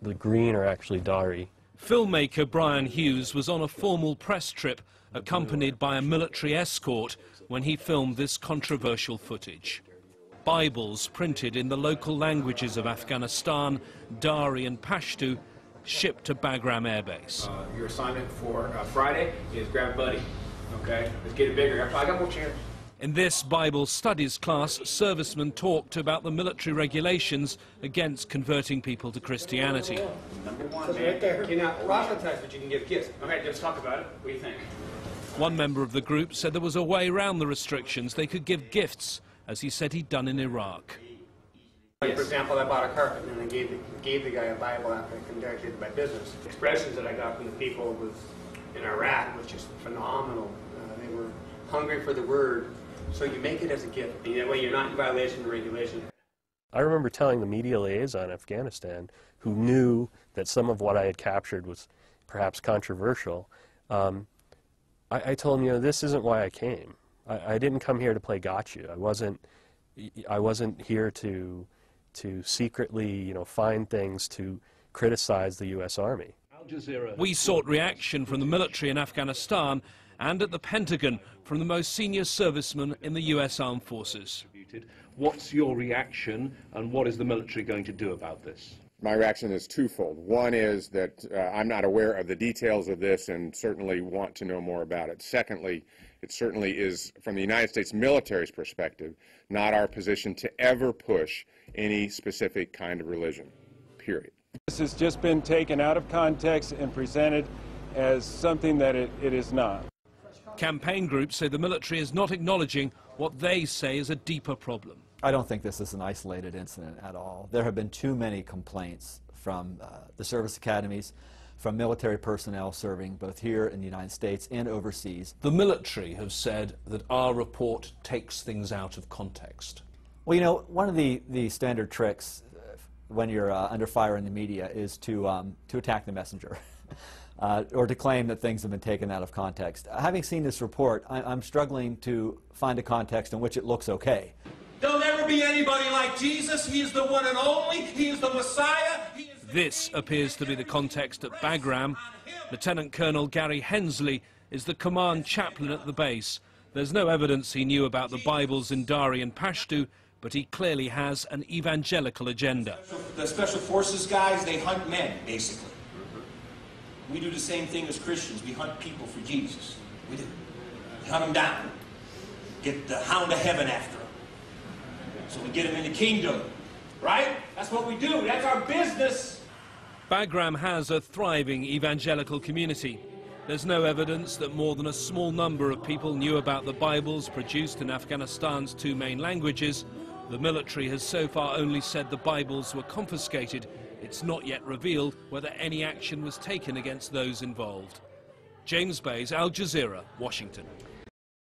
The green are actually Dari. Filmmaker Brian Hughes was on a formal press trip accompanied by a military escort when he filmed this controversial footage. Bibles printed in the local languages of Afghanistan, Dari and Pashto, shipped to Bagram Air Base. Your assignment for Friday is grab a buddy, okay? Let's get it bigger. I got more chairs. In this Bible studies class, servicemen talked about the military regulations against converting people to Christianity. Number one, man. You know, proselytize, but you can give gifts. Okay, let's talk about it. What do you think? One member of the group said there was a way around the restrictions. They could give gifts, as he said he'd done in Iraq. For example, I bought a carpet and I gave the guy a Bible after I conducted my business. Expressions that I got from the people was in Iraq was just phenomenal. They were hungry for the word. So you make it as a gift. That way you're not in violation of regulation. I remember telling the media liaison in Afghanistan, who knew that some of what I had captured was perhaps controversial, I told him, you know, this isn't why I came. I didn't come here to play gotcha. I wasn't here to secretly, you know, find things to criticize the U.S. Army. We sought reaction from the military in Afghanistan and at the Pentagon from the most senior servicemen in the U.S. Armed Forces. What's your reaction and what is the military going to do about this? My reaction is twofold. One is that I'm not aware of the details of this and certainly want to know more about it. Secondly, it certainly is, from the United States military's perspective, not our position to ever push any specific kind of religion, period. This has just been taken out of context and presented as something that it is not. Campaign groups say the military is not acknowledging what they say is a deeper problem. I don't think this is an isolated incident at all. There have been too many complaints from the service academies, from military personnel serving both here in the United States and overseas. The military have said that our report takes things out of context. Well, you know, one of the standard tricks when you're under fire in the media is to attack the messenger. Or to claim that things have been taken out of context. Having seen this report, I'm struggling to find a context in which it looks okay. There'll never be anybody like Jesus. He is the one and only. He is the Messiah. This appears to be the context at Bagram. Lieutenant Colonel Gary Hensley is the command chaplain at the base. There's no evidence he knew about the Bibles in Dari and Pashto, but he clearly has an evangelical agenda. The Special Forces guys, they hunt men, basically. We do the same thing as Christians. We hunt people for Jesus. We do. We hunt them down. Get the hound of heaven after them. So we get them in the kingdom. Right? That's what we do. That's our business. Bagram has a thriving evangelical community. There's no evidence that more than a small number of people knew about the Bibles produced in Afghanistan's two main languages. The military has so far only said the Bibles were confiscated. It's not yet revealed whether any action was taken against those involved. James Bays, Al Jazeera, Washington.